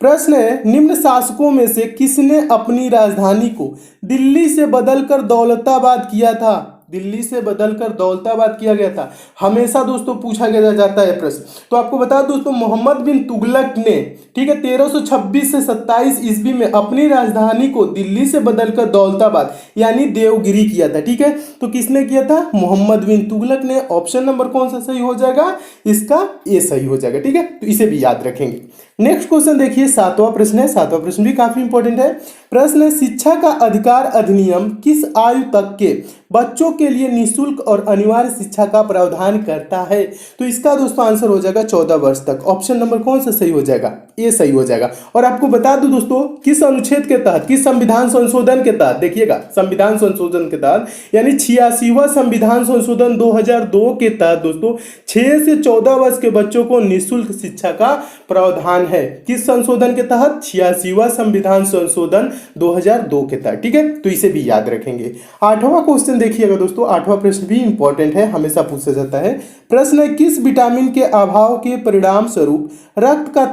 प्रश्न है, निम्न शासकों में से किसने अपनी राजधानी को दिल्ली से बदलकर दौलताबाद किया था? दिल्ली से बदलकर दौलताबाद किया गया था। हमेशा दोस्तों पूछा गया जाता है प्रश्न। तो आपको बता दोस्तों, मोहम्मद बिन तुगलक ने, ठीक है, 1326 से 27 ईस्वी में अपनी राजधानी को दिल्ली से बदलकर दौलताबाद यानी देवगिरी किया था। ठीक है, तो किसने किया था? मोहम्मद बिन तुगलक ने। ऑप्शन नंबर कौन सा सही हो जाएगा? इसका ए सही हो जाएगा। ठीक है, तो इसे भी याद रखेंगे। नेक्स्ट क्वेश्चन देखिए, 7वां प्रश्न है। 7वां प्रश्न भी काफी इंपॉर्टेंट है। प्रश्न है, शिक्षा का अधिकार अधिनियम किस आयु तक के बच्चों के लिए निःशुल्क और अनिवार्य शिक्षा का प्रावधान करता है? तो इसका दोस्तों आंसर हो जाएगा 14 वर्ष तक। ऑप्शन नंबर कौन सा सही हो जाएगा? ए सही हो जाएगा। और आपको बता दूं दोस्तों, किस अनुच्छेद के तहत, किस संविधान संशोधन के तहत, देखिएगा संविधान संशोधन के तहत, यानी 86वां संविधान संशोधन 2002 के तहत दोस्तों 6 से 14 वर्ष के बच्चों को निःशुल्क शिक्षा का प्रावधान है। किस संशोधन के तहत? 86वां संविधान संशोधन 2002 के तहत। ठीक है, तो इसे भी याद रखेंगे। 8वां क्वेश्चन देखिएगा दोस्तों, 8वां प्रश्न भी इंपॉर्टेंट है, हमेशा पूछा जाता है। प्रश्न है, किस विटामिन के अभाव के परिणाम स्वरूप रक्त का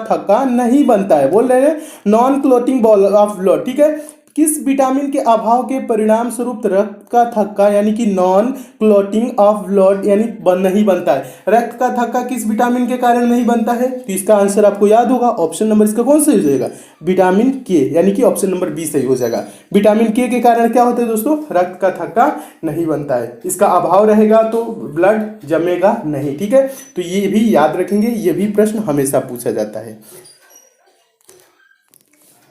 थक्का नहीं बनता है? बोल रहे हैं non clotting ball of blood. ठीक है, किस विटामिन के अभाव के परिणाम स्वरूप रक्त का थक्का यानी कि नॉन क्लॉटिंग ऑफ ब्लड यानी नहीं बनता है? रक्त का थक्का किस विटामिन के कारण नहीं बनता है? तो इसका आंसर आपको याद होगा। ऑप्शन नंबर इसका कौन सही हो जाएगा? विटामिन के, यानी कि ऑप्शन नंबर बी सही हो जाएगा। विटामिन के कारण क्या होता है दोस्तों? रक्त का थक्का नहीं बनता है। इसका अभाव रहेगा तो ब्लड जमेगा नहीं। ठीक है, तो ये भी याद रखेंगे, ये भी प्रश्न हमेशा पूछा जाता है।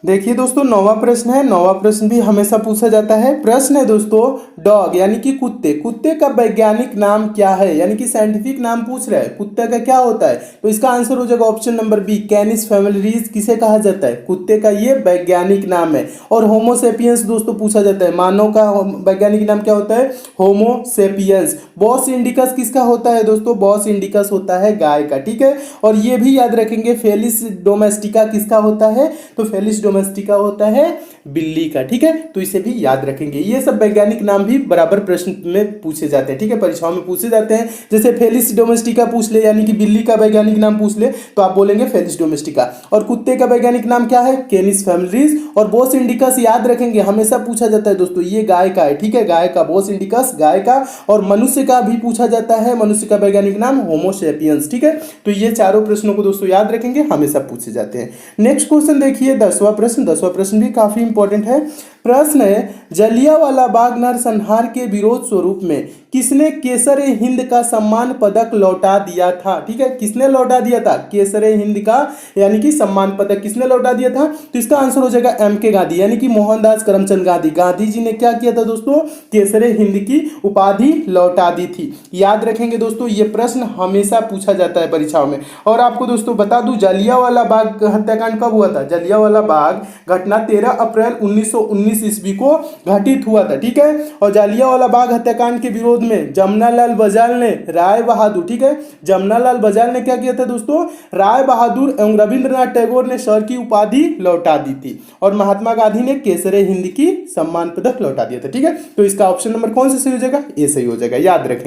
देखिए दोस्तों, 9वां प्रश्न है। 9वां प्रश्न भी हमेशा पूछा जाता है। प्रश्न है दोस्तों, डॉग यानी कि कुत्ते का वैज्ञानिक नाम क्या है? यानी कि साइंटिफिक नाम पूछ रहा है, कुत्ते का क्या होता है? तो इसका आंसर हो जाएगा ऑप्शन नंबर बी, कैनिस फैमिलिस किसे कहा जाता है? कुत्ते का ये वैज्ञानिक नाम है। और होमोसेपियंस दोस्तों पूछा जाता है, मानव का वैज्ञानिक नाम क्या होता है? होमोसेपियंस। बॉस इंडिकस किसका होता है दोस्तों? बॉस इंडिकस होता है गाय का। ठीक है, और ये भी याद रखेंगे, फेलिस डोमेस्टिका किसका होता है? तो फेलिस डोमेस्टिका होता है बिल्ली का। ठीक है, तो इसे भी याद रखेंगे। ये सब वैज्ञानिक नाम भी बराबर प्रश्न में पूछे जाते हैं। ठीक है, परीक्षाओं में पूछे जाते हैं। जैसे फेलिस डोमेस्टिका पूछ ले, यानी कि बिल्ली का वैज्ञानिक नाम पूछ ले, तो आप बोलेंगे फेलिस डोमेस्टिका। और कुत्ते का वैज्ञानिक नाम क्या है? कैनिस फैमिलिस। और बोस इंडिकस याद रखेंगे, हमेशा पूछा जाता है दोस्तों, ये गाय का है। ठीक है, गाय का बोस इंडिकस गाय का। और मनुष्य का भी पूछा जाता है, मनुष्य का वैज्ञानिक नाम होमोसेपियंस। ठीक है, तो ये चारों प्रश्नों को दोस्तों याद रखेंगे, हमेशा पूछे जाते हैं। नेक्स्ट क्वेश्चन देखिए, 10वां प्रश्न। 10वां प्रश्न भी काफी इंपॉर्टेंट है। प्रश्न है, जलियांवाला बाग नरसंहार के विरोध स्वरूप में किसने केसर हिंद का सम्मान पदक लौटा दिया था? ठीक है, किसने लौटा दिया था केसर हिंद का यानी कि सम्मान पदक किसने लौटा दिया था? तो इसका आंसर हो जाएगा एम के गांधी, यानी कि मोहनदास करमचंद गांधी। गांधी जी ने क्या किया था दोस्तों? केसर हिंद की उपाधि लौटा दी थी। याद रखेंगे दोस्तों, ये प्रश्न हमेशा पूछा जाता है परीक्षाओं में। और आपको दोस्तों बता दूं, जलियांवाला बाग हत्याकांड कब हुआ था? जलियांवाला बाग घटना 13 अप्रैल 1919 ईस्वी को घटित हुआ था। ठीक है, और जलियांवाला बाग हत्याकांड के विरोध में जमनालाल बजाल ने राय बहादुर, ठीक है, जमनालाल बजाल ने क्या किया था दोस्तों? राय बहादुर एवं रविंद्रनाथ टैगोर ने सर की उपाधि लौटा दी थी। और महात्मा गांधी ने केसर हिंद की सम्मान पदक लौटा दिया था। ठीक है, तो इसका ऑप्शन नंबर कौन सा सही हो जाएगा? ए सही हो जाएगा, याद रखेंगे।